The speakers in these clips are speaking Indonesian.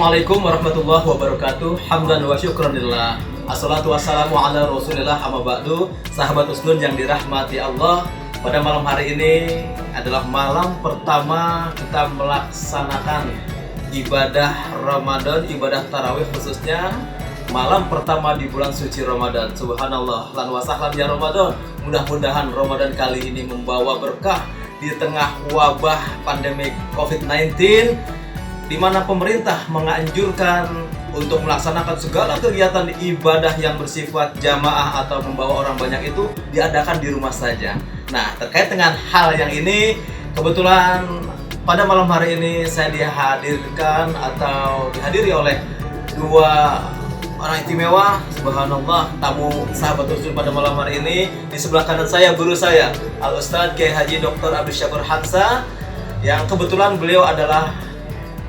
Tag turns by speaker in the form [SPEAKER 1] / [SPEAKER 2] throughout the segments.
[SPEAKER 1] Assalamualaikum warahmatullahi wabarakatuh. Hamdan wa syukranillah. Assalatu wassalamu ala rasulillah amma ba'du. Sahabat Usnun yang dirahmati Allah, pada malam hari ini adalah malam pertama kita melaksanakan ibadah Ramadan, ibadah tarawih khususnya malam pertama di bulan suci Ramadan. Subhanallah, lan wa sahlan ya Ramadan. Mudah-mudahan Ramadan kali ini membawa berkah di tengah wabah pandemi COVID-19, di mana pemerintah menganjurkan untuk melaksanakan segala kegiatan ibadah yang bersifat jamaah atau membawa orang banyak itu diadakan di rumah saja. Nah, terkait dengan hal yang ini, kebetulan pada malam hari ini saya dihadirkan atau dihadiri oleh dua orang istimewa. Subhanallah, tamu sahabat Usnun pada malam hari ini. Di sebelah kanan saya guru saya, Al Ustadz Kiai Haji Dr. Abdul Syakur Hamzah, yang kebetulan beliau adalah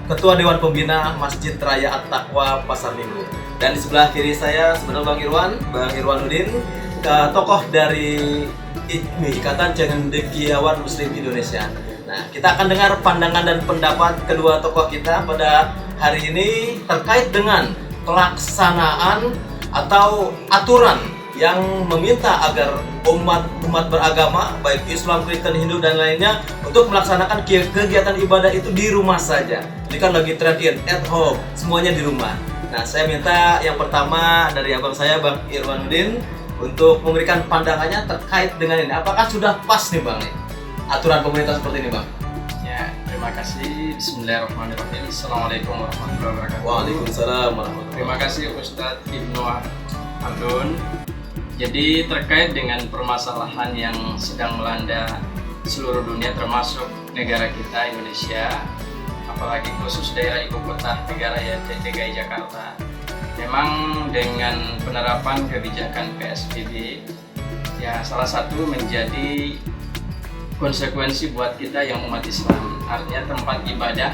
[SPEAKER 1] Ketua Dewan Pembina Masjid Raya At-Taqwa Pasar Minggu. Dan di sebelah kiri saya sebenarnya Bang Irwanuddin, tokoh dari ICMI, Ikatan Cendekiawan Muslim Indonesia. Nah, kita akan dengar pandangan dan pendapat kedua tokoh kita pada hari ini terkait dengan pelaksanaan atau aturan yang meminta agar umat beragama baik Islam, Kristen, Hindu dan lainnya untuk melaksanakan kegiatan ibadah itu di rumah saja. Ini kan lagi trend at home, semuanya di rumah. Nah, saya minta yang pertama dari abang saya Bang Irwanuddin untuk memberikan pandangannya terkait dengan ini. Apakah sudah pas nih Bang nih aturan pemerintah seperti ini Bang?
[SPEAKER 2] Ya, terima kasih. Bismillahirrahmanirrahim. Assalamualaikum warahmatullahi wabarakatuh.
[SPEAKER 1] Waalaikumsalam warahmatullahi wabarakatuh.
[SPEAKER 2] Terima kasih Ustadz Ibnu Hamdun. Jadi terkait dengan permasalahan yang sedang melanda seluruh dunia termasuk negara kita Indonesia, apalagi khusus daerah ibu kota negara ya DKI Jakarta, memang dengan penerapan kebijakan PSBB ya salah satu menjadi konsekuensi buat kita yang umat Islam. Artinya tempat ibadah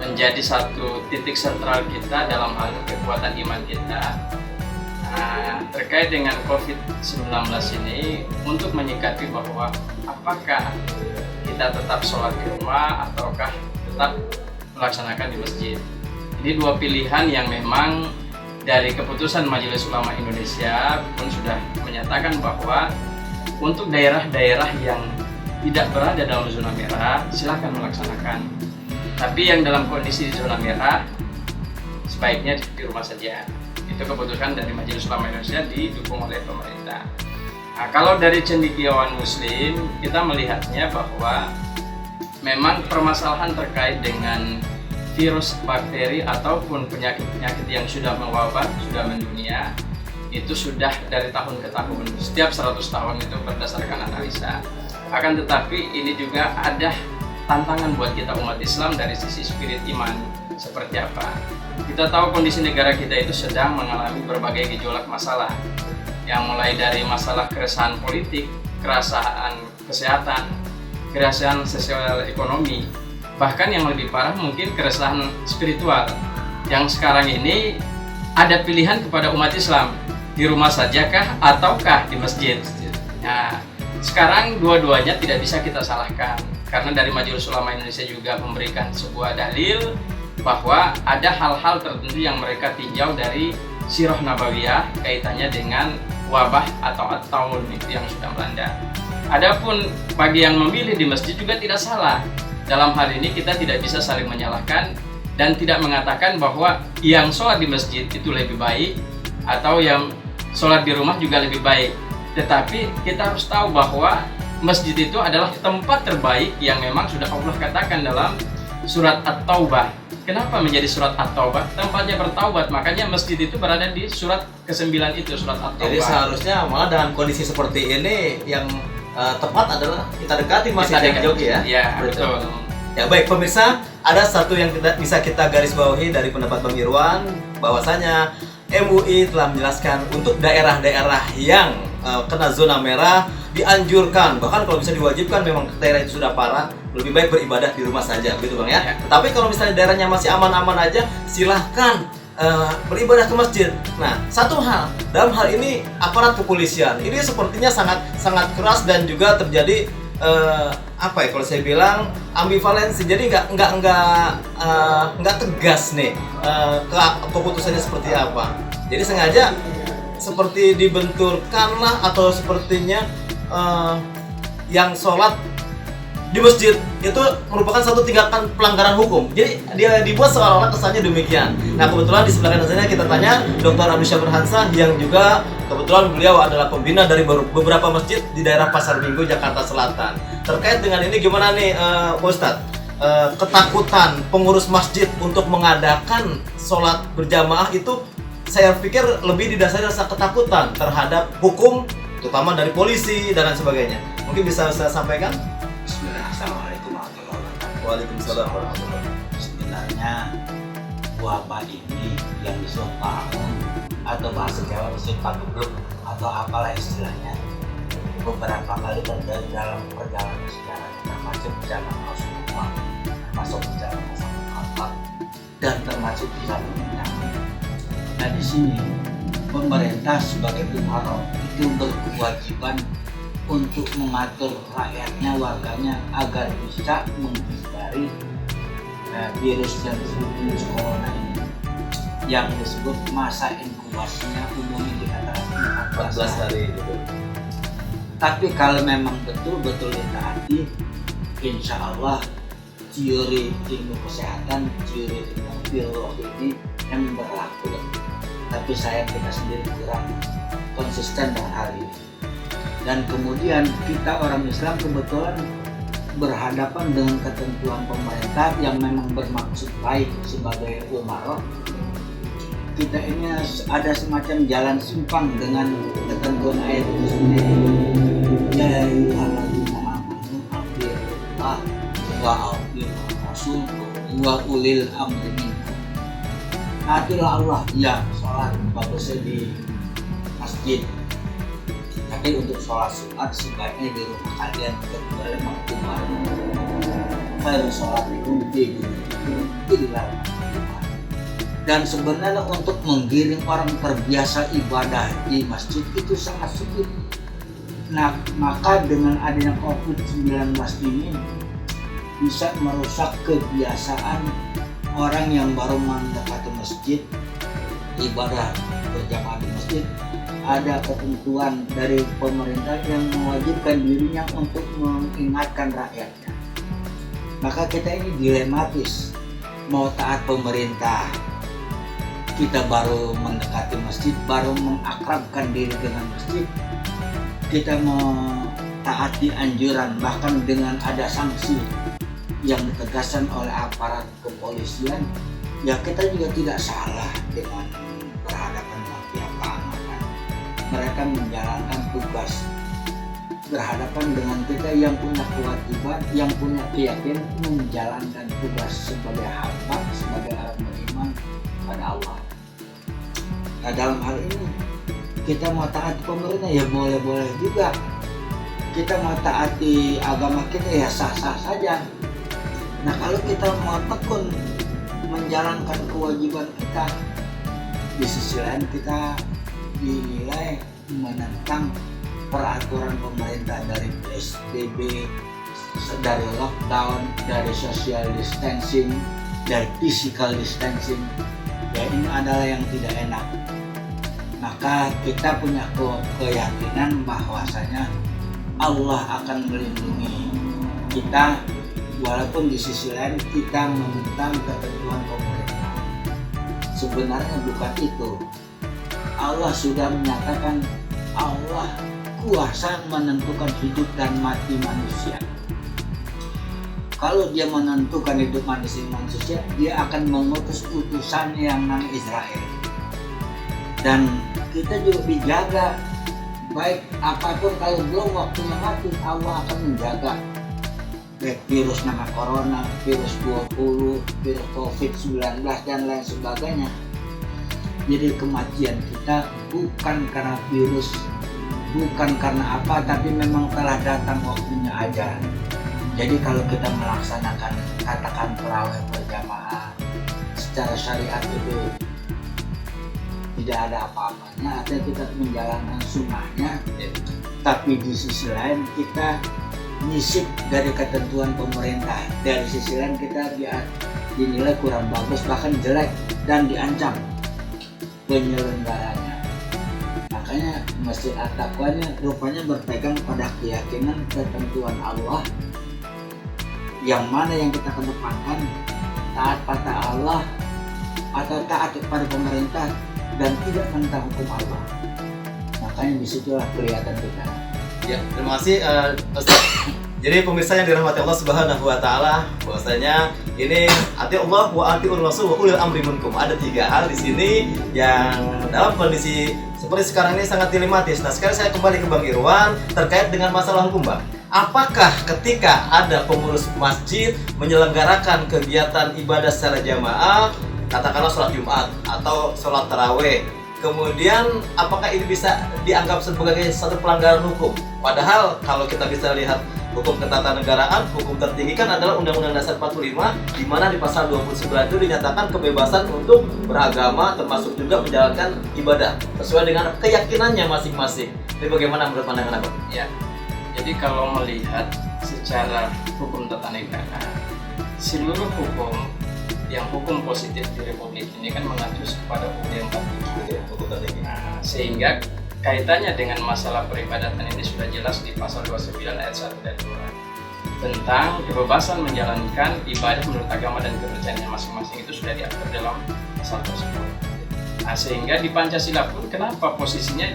[SPEAKER 2] menjadi satu titik sentral kita dalam hal kekuatan iman kita. Nah, terkait dengan COVID-19 ini, untuk menyikapi bahwa apakah kita tetap sholat di rumah ataukah tetap melaksanakan di masjid. Ini dua pilihan yang memang dari keputusan Majelis Ulama Indonesia pun sudah menyatakan bahwa untuk daerah-daerah yang tidak berada dalam zona merah silahkan melaksanakan. Tapi yang dalam kondisi zona merah sebaiknya di rumah saja. Itu keputusan dari Majelis Ulama Indonesia didukung oleh pemerintah. Nah, kalau dari cendekiawan Muslim kita melihatnya bahwa memang permasalahan terkait dengan virus, bakteri ataupun penyakit-penyakit yang sudah mewabah, sudah mendunia, itu sudah dari tahun ke tahun, setiap 100 tahun itu berdasarkan analisa. Akan tetapi ini juga ada tantangan buat kita umat Islam dari sisi spirit iman. Seperti apa? Kita tahu kondisi negara kita itu sedang mengalami berbagai gejolak masalah, yang mulai dari masalah keresahan politik, keresahan kesehatan, keresahan sosial ekonomi, bahkan yang lebih parah mungkin keresahan spiritual. Yang sekarang ini ada pilihan kepada umat Islam, di rumah sajakah ataukah di masjid. Nah, sekarang dua-duanya tidak bisa kita salahkan, karena dari Majelis Ulama Indonesia juga memberikan sebuah dalil bahwa ada hal-hal tertentu yang mereka tinjau dari Sirah Nabawiyah kaitannya dengan wabah atau at-taun yang sudah melanda. Adapun bagi yang memilih di masjid juga tidak salah. Dalam hal ini kita tidak bisa saling menyalahkan dan tidak mengatakan bahwa yang sholat di masjid itu lebih baik atau yang sholat di rumah juga lebih baik. Tetapi kita harus tahu bahwa masjid itu adalah tempat terbaik yang memang sudah Allah katakan dalam surat At-Taubah. Kenapa menjadi surat At-Taubah? Tempatnya bertaubat, makanya masjid itu berada di surat ke-9 itu, surat At-Taubah.
[SPEAKER 1] Jadi seharusnya malah dalam kondisi seperti ini yang tepat adalah kita dekati masjid yang jogi ya.
[SPEAKER 2] Ya, betul.
[SPEAKER 1] Ya baik pemirsa, ada satu yang bisa kita garis bawahi dari pendapat Bang Irwan, bahwasanya MUI telah menjelaskan untuk daerah-daerah yang kena zona merah dianjurkan, bahkan kalau bisa diwajibkan, memang daerah itu sudah parah, lebih baik beribadah di rumah saja, begitu Bang ya. Tapi kalau misalnya daerahnya masih aman-aman aja, silahkan beribadah ke masjid. Nah, satu hal, dalam hal ini aparat kepolisian ini sepertinya sangat keras dan juga terjadi apa ya kalau saya bilang ambivalensi, jadi nggak tegas nih keputusannya seperti apa. Jadi sengaja seperti dibenturkan lah, atau sepertinya yang sholat di masjid itu merupakan satu tindakan pelanggaran hukum. Jadi dia dibuat seolah-olah kesannya demikian. Nah kebetulan di sebelah kanan saya kita tanya Dr. Abdul Syabir Hansah, yang juga kebetulan beliau adalah pembina dari beberapa masjid di daerah Pasar Minggu, Jakarta Selatan. Terkait dengan ini gimana nih Pak Ustadz? Ketakutan pengurus masjid untuk mengadakan sholat berjamaah itu saya pikir lebih didasari rasa ketakutan terhadap hukum, terutama dari polisi dan lain sebagainya. Mungkin bisa saya sampaikan?
[SPEAKER 3] Assalamualaikum warahmatullahi wabarakatuh.
[SPEAKER 1] Waalaikumsalam warahmatullahi wabarakatuh.
[SPEAKER 3] Sebenarnya wabah ini yang disebut ta'un atau bahasa Jawa disebut pandemik atau apalah istilahnya, beberapa kali terjadi dalam perjalanan sejarah, termasuk perjalanan Rasulullah, termasuk perjalanan sahabat, dan termasuk perjalanan Nabi. Nah di sini pemerintah sebagai umaro itu berkewajiban untuk mengatur rakyatnya, warganya agar bisa menghindari virus yang disebut virus corona ini, yang disebut masa inkubasinya umumnya di antara 14 hari. Tapi kalau memang betul-betul ditaati, insya Allah teori ilmu kesehatan, teori ilmu biologi ini yang berlaku. Tapi saya kita sendiri kurang konsisten dengan hal ini. Dan kemudian kita orang Islam kebetulan berhadapan dengan ketentuan pemerintah yang memang bermaksud baik sebagai umaro. Kita ini ada semacam jalan simpang dengan ketentuan ayat itu sendiri. Ya ayyuhalladzina amanu atii'ullah wa atii'ur rasul wa ulil amri minkum. Taatilah Allah, ya sholat bagusnya di masjid. Tapi untuk sholat Jumat sebaiknya di rumah kalian kecuali maktumah. Kalau sholat itu dilarang. Dan sebenarnya untuk menggiring orang terbiasa ibadah di masjid itu sangat sulit. Nah, maka dengan adanya COVID-19 ini bisa merusak kebiasaan orang yang baru mendekati masjid, ibadah berjamaah di masjid. Ada ketentuan dari pemerintah yang mewajibkan dirinya untuk mengingatkan rakyatnya. Maka kita ini dilematis, mau taat pemerintah, kita baru mendekati masjid, baru mengakrabkan diri dengan masjid, kita mau taati anjuran bahkan dengan ada sanksi yang ditegaskan oleh aparat kepolisian, ya kita juga tidak salah dengan berhadapan dengan pihak keamanan. Mereka menjalankan tugas berhadapan dengan kita yang punya kewajiban, yang punya keyakinan menjalankan tugas sebagai hamba, sebagai orang beriman pada Allah. Nah dalam hal ini kita mau taat pemerintah ya boleh-boleh juga. Kita mau taati agama kita ya sah-sah saja. Nah kalau kita mau tekun menjalankan kewajiban kita, di sisi lain kita dinilai menentang peraturan pemerintah dari PSBB, dari lockdown, dari social distancing, dari physical distancing. Ya ini adalah yang tidak enak. Maka kita punya keyakinan bahwasanya Allah akan melindungi kita, walaupun di sisi lain kita menentang ketentuan pemerintah. Sebenarnya bukan itu. Allah sudah menyatakan Allah kuasa menentukan hidup dan mati manusia. Kalau dia menentukan hidup manusia, dia akan mengutus utusan yang namanya Israel. Dan kita juga dijaga, baik apapun kalau belum waktunya mati, Allah akan menjaga. Baik virus nama corona, virus 20, virus COVID-19 dan lain sebagainya. Jadi kematian kita bukan karena virus, bukan karena apa, tapi memang telah datang waktunya aja. Jadi kalau kita melaksanakan katakan tarawih berjamaah secara syariat itu tidak ada apa-apanya, artinya kita menjalankan sunnahnya. Tapi di sisi lain kita nyisip dari ketentuan pemerintah. Dari sisi lain kita dinilai kurang bagus, bahkan jelek, dan diancam penyelenggaranya. Makanya Masjid At-Taqwa rupanya berpegang pada keyakinan ketentuan Allah, yang mana yang kita kedepankan, taat pada Allah atau taat kepada pemerintah dan tidak menentang hukum Allah. Makanya disitulah kelihatan kita.
[SPEAKER 1] Ya, terima kasih Ustaz. Jadi pemirsa yang dirahmati Allah Subhanahu wa taala, bahwasanya ini ati Allah wa atiur Rasul wa ulil amri minkum. Ada 3 hal di sini yang dalam kondisi seperti sekarang ini sangat dilematis. Nah, sekarang saya kembali ke Bang Irwan terkait dengan masalah hukum, Bang. Apakah ketika ada pengurus masjid menyelenggarakan kegiatan ibadah secara jamaah, katakanlah sholat Jumat atau sholat taraweh, kemudian apakah ini bisa dianggap sebagai satu pelanggaran hukum? Padahal kalau kita bisa lihat hukum ketatanegaraan, hukum tertinggi kan adalah Undang-Undang Dasar 45, di mana di pasal 29 itu dinyatakan kebebasan untuk beragama, termasuk juga menjalankan ibadah sesuai dengan keyakinannya masing-masing. Jadi bagaimana menurut pandangan Abang?
[SPEAKER 2] Ya, jadi kalau melihat secara hukum tata negara, seluruh hukum yang hukum positif di Republik ini kan mengacu kepada UUD 45. Nah, sehingga kaitannya dengan masalah peribadatan ini sudah jelas di pasal 29 ayat 1 dan 2 tentang kebebasan menjalankan ibadah menurut agama dan kepercayaannya masing-masing, itu sudah diatur dalam pasal tersebut. Nah, sehingga di Pancasila pun kenapa posisinya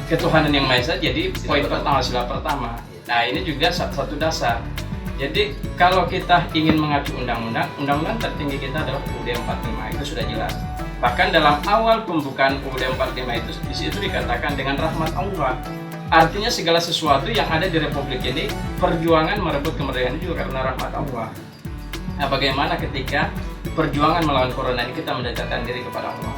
[SPEAKER 2] ketuhanan yang Maha Esa jadi poin pertama, sila pertama. Nah, ini juga satu dasar. Jadi kalau kita ingin mengacu undang-undang tertinggi kita adalah UUD 45, itu sudah jelas. Bahkan dalam awal pembukaan UUD 45 itu di situ dikatakan dengan rahmat Allah. Artinya segala sesuatu yang ada di Republik ini, perjuangan merebut kemerdekaan juga karena rahmat Allah. Nah, bagaimana ketika perjuangan melawan corona ini kita mendekatkan diri kepada Allah.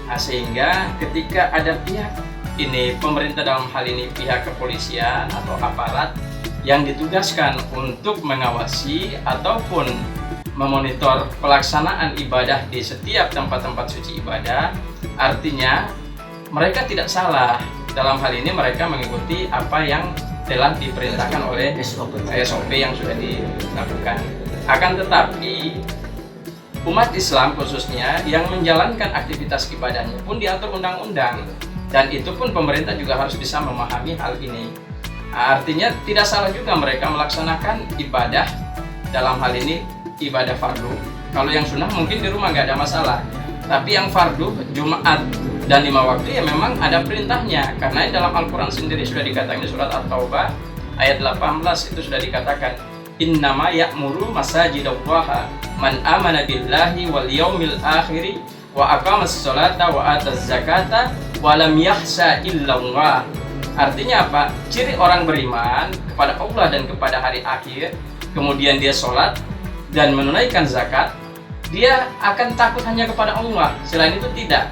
[SPEAKER 2] Nah, sehingga ketika ada pihak ini, pemerintah dalam hal ini pihak kepolisian atau aparat yang ditugaskan untuk mengawasi ataupun memonitor pelaksanaan ibadah di setiap tempat-tempat suci ibadah, artinya mereka tidak salah. Dalam hal ini mereka mengikuti apa yang telah diperintahkan oleh SOP yang sudah dilakukan. Akan tetapi umat Islam khususnya yang menjalankan aktivitas ibadahnya pun diatur undang-undang, dan itu pun pemerintah juga harus bisa memahami hal ini. Artinya tidak salah juga mereka melaksanakan ibadah, dalam hal ini ibadah fardu. Kalau yang sunnah mungkin di rumah nggak ada masalah, tapi yang fardu Jumat dan 5 waktu ya memang ada perintahnya, karena dalam Al-Quran sendiri sudah dikatakan di surat At-Taubah ayat 18 itu sudah dikatakan innama ya'muru masajidallaha man amana billahi wal yaumil akhiri wa aqamas sholata wa ataz zakata wa lam yakhsha illallah. Artinya apa? Ciri orang beriman kepada Allah dan kepada hari akhir, kemudian dia sholat dan menunaikan zakat, dia akan takut hanya kepada Allah, selain itu tidak.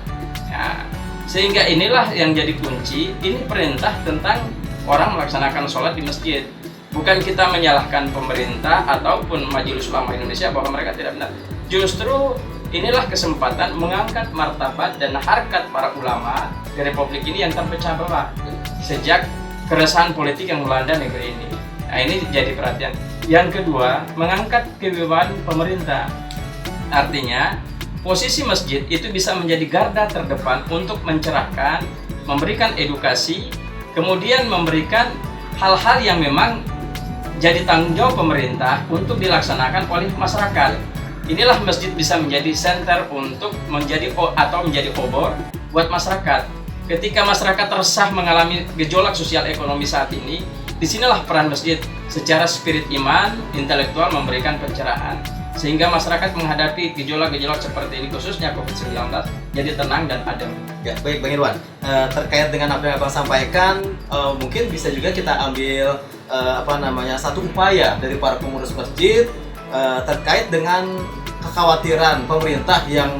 [SPEAKER 2] Ya, sehingga inilah yang jadi kunci. Ini perintah tentang orang melaksanakan sholat di masjid. Bukan kita menyalahkan pemerintah ataupun Majelis Ulama Indonesia bahwa mereka tidak benar. Justru inilah kesempatan mengangkat martabat dan harkat para ulama di Republik ini yang terpecah belah sejak keresahan politik yang melanda negeri ini. Nah, ini jadi perhatian. Yang kedua, mengangkat kewibawahan pemerintah. Artinya, posisi masjid itu bisa menjadi garda terdepan untuk mencerahkan, memberikan edukasi, kemudian memberikan hal-hal yang memang jadi tanggung jawab pemerintah untuk dilaksanakan oleh masyarakat. Inilah masjid bisa menjadi center untuk menjadi obor buat masyarakat. Ketika masyarakat resah mengalami gejolak sosial ekonomi saat ini, disinilah peran masjid secara spirit iman, intelektual memberikan pencerahan, sehingga masyarakat menghadapi gejolak-gejolak seperti ini, khususnya COVID-19, jadi tenang dan adem.
[SPEAKER 1] Ya, baik Bang Irwan, terkait dengan apa yang Abang sampaikan, mungkin bisa juga kita ambil satu upaya dari para pengurus masjid terkait dengan kekhawatiran pemerintah yang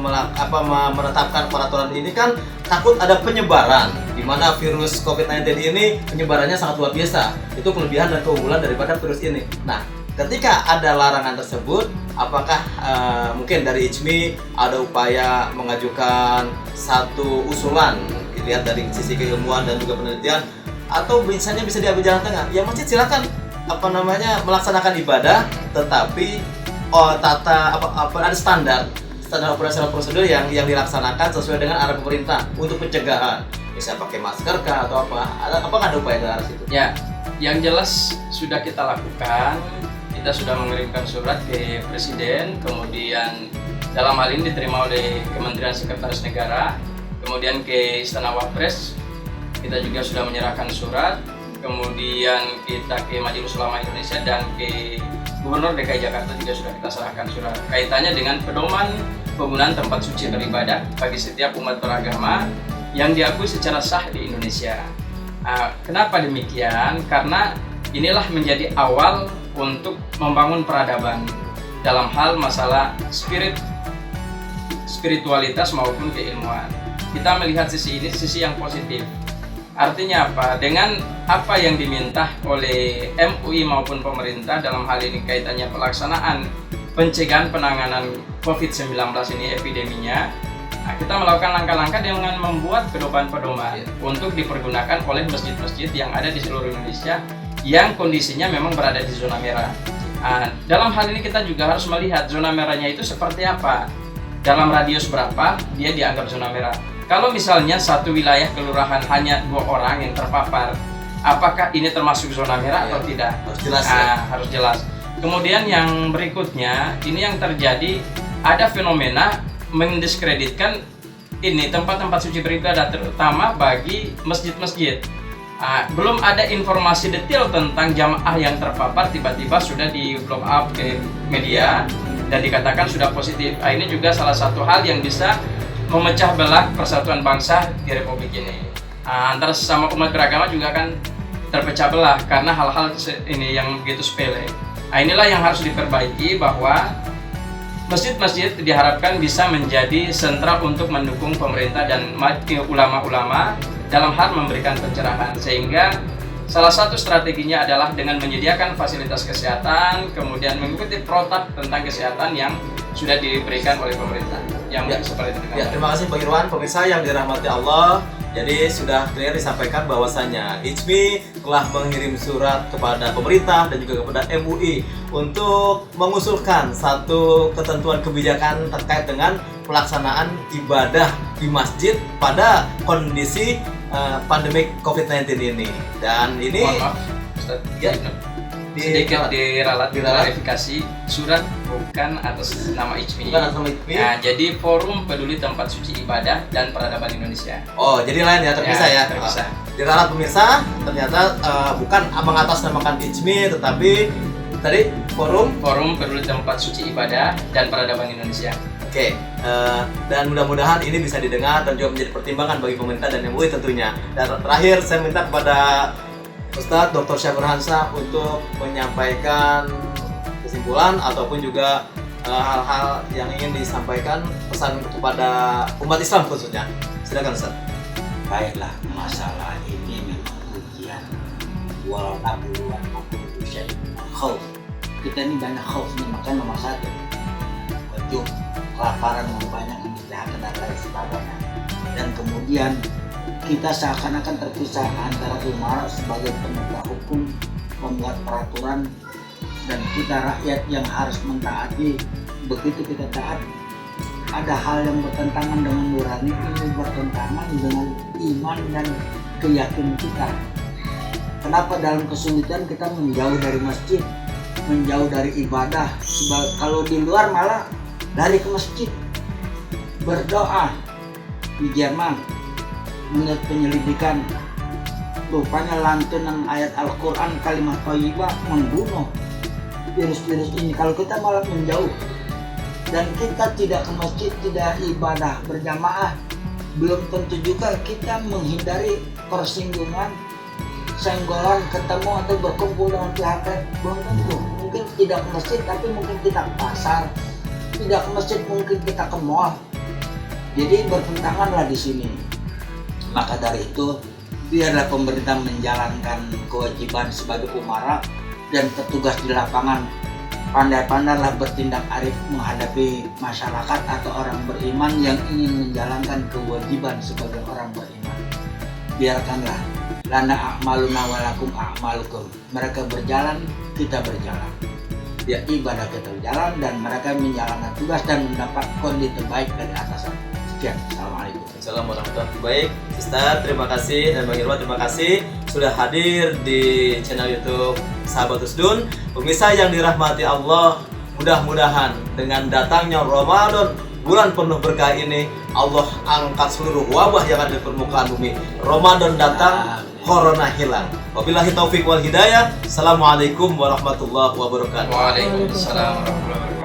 [SPEAKER 1] menetapkan peraturan ini, kan takut ada penyebaran, di mana virus COVID-19 ini penyebarannya sangat luar biasa. Itu kelebihan dan keunggulan daripada virus ini. Nah, ketika ada larangan tersebut, apakah mungkin dari IJMI ada upaya mengajukan satu usulan, dilihat dari sisi keilmuan dan juga penelitian, atau misalnya bisa diambil jalan tengah? Ya masjid silakan melaksanakan ibadah, tetapi ada standar operasional prosedur yang dilaksanakan sesuai dengan arahan pemerintah untuk pencegahan. Bisa pakai masker kah atau apa? Apakah ada upaya ke arah situ?
[SPEAKER 2] Ya, yang jelas sudah kita lakukan. Kita sudah mengirimkan surat ke Presiden, kemudian dalam hal ini diterima oleh Kementerian Sekretaris Negara, kemudian ke Istana Wapres. Kita juga sudah menyerahkan surat, kemudian kita ke Majelis Ulama Indonesia dan ke Gubernur DKI Jakarta juga sudah kita serahkan surat kaitannya dengan pedoman penggunaan tempat suci beribadah bagi setiap umat beragama yang diakui secara sah di Indonesia. Kenapa demikian? Karena inilah menjadi awal untuk membangun peradaban dalam hal masalah spiritualitas maupun keilmuan. Kita melihat sisi ini, sisi yang positif. Artinya apa? Dengan apa yang diminta oleh MUI maupun pemerintah dalam hal ini kaitannya pelaksanaan pencegahan penanganan COVID-19 ini epideminya, kita melakukan langkah-langkah dengan membuat pedoman-pedoman untuk dipergunakan oleh masjid-masjid yang ada di seluruh Indonesia yang kondisinya memang berada di zona merah. Dalam hal ini kita juga harus melihat zona merahnya itu seperti apa, dalam radius berapa dia dianggap zona merah. Kalau misalnya satu wilayah kelurahan hanya 2 orang yang terpapar, apakah ini termasuk zona merah atau tidak?
[SPEAKER 1] Harus jelas ya?
[SPEAKER 2] Harus jelas. Kemudian yang berikutnya, ini yang terjadi, ada fenomena mendiskreditkan ini tempat-tempat suci beribadah, terutama bagi masjid-masjid. Belum ada informasi detail tentang jamaah yang terpapar, tiba-tiba sudah di blow up ke media dan dikatakan sudah positif. Ini juga salah satu hal yang bisa memecah belah persatuan bangsa di Republik ini. Antara sesama umat beragama juga akan terpecah belah karena hal-hal ini yang begitu sepele. Inilah yang harus diperbaiki, bahwa masjid-masjid diharapkan bisa menjadi sentra untuk mendukung pemerintah dan ulama-ulama dalam hal memberikan pencerahan, sehingga salah satu strateginya adalah dengan menyediakan fasilitas kesehatan, kemudian mengikuti protap tentang kesehatan yang sudah diberikan oleh pemerintah. Yang seperti itu.
[SPEAKER 1] Terima kasih Bang Irwan. Pemirsa yang dirahmati Allah, jadi sudah clear disampaikan bahwasanya IJMI telah mengirim surat kepada pemerintah dan juga kepada MUI untuk mengusulkan satu ketentuan kebijakan terkait dengan pelaksanaan ibadah di masjid pada kondisi pandemik COVID-19 ini. Dan ini
[SPEAKER 2] sedikit diralat klarifikasi, surat bukan atas nama IJMI.
[SPEAKER 1] Bukan atas nama IJMI.
[SPEAKER 2] Jadi Forum Peduli Tempat Suci Ibadah dan Peradaban Indonesia.
[SPEAKER 1] Oh, jadi lain ya, terpisah ya.
[SPEAKER 2] Terpisah.
[SPEAKER 1] Diralat pemirsa, ternyata bukan mengatasnamakan IJMI, tetapi tadi Forum
[SPEAKER 2] Peduli Tempat Suci Ibadah dan Peradaban Indonesia.
[SPEAKER 1] Oke, dan mudah-mudahan ini bisa didengar dan juga menjadi pertimbangan bagi pemerintah dan MUI tentunya. Dan terakhir saya minta kepada Ustadz Dr. Syafir Hansa untuk menyampaikan kesimpulan ataupun juga hal-hal yang ingin disampaikan, pesan kepada umat Islam khususnya. Silakan Ustadz.
[SPEAKER 3] Baiklah, masalah ini memang ujian. Walau nabluwan maupun ujian khauf. Kita ini banyak khaufnya, maka nomor 1 wajib kelaparan yang banyak, kejahatan dan lain sebagainya. Dan kemudian kita seakan-akan terpisah antara umara sebagai penegak hukum, membuat peraturan, dan kita rakyat yang harus mentaati. Begitu kita taat, ada hal yang bertentangan dengan nurani, ini bertentangan dengan iman dan keyakinan kita. Kenapa dalam kesulitan kita menjauh dari masjid, menjauh dari ibadah? Kalau di luar malah lari ke masjid berdoa. Di Jerman, menurut penyelidikan, rupanya lantunan ayat Al-Quran kalimat thayyibah membunuh virus-virus ini. Kalau kita malah menjauh dan kita tidak ke masjid, tidak ibadah berjamaah, belum tentu juga kita menghindari persinggungan, senggolan, ketemu atau berkumpul dengan pihak lain. Belum tentu. Mungkin tidak ke masjid, tapi mungkin kita ke pasar. Tidak ke masjid, mungkin kita ke mall. Jadi bertentanganlah di sini. Maka dari itu, biarlah pemerintah menjalankan kewajiban sebagai umara dan petugas di lapangan. Pandai-pandailah bertindak arif menghadapi masyarakat atau orang beriman yang ingin menjalankan kewajiban sebagai orang beriman. Biarkanlah lana a'maluna walakum a'malukum. Mereka berjalan, kita berjalan. Ya, ibadah kita berjalan dan mereka menjalankan tugas dan mendapat kondisi terbaik dari atasan. Sekian. Assalamualaikum.
[SPEAKER 1] Assalamualaikum warahmatullahi wabarakatuh. Baik, Ustaz, terima kasih, dan Bang Irwan terima kasih sudah hadir di channel YouTube Sahabat Usdun. Pemirsa yang dirahmati Allah, mudah-mudahan dengan datangnya Ramadan, bulan penuh berkah ini, Allah angkat seluruh wabah yang ada di permukaan bumi. Ramadan datang, corona hilang. Wabillahi taufik wal hidayah. Assalamualaikum warahmatullahi wabarakatuh.
[SPEAKER 2] Waalaikumsalam warahmatullahi wabarakatuh.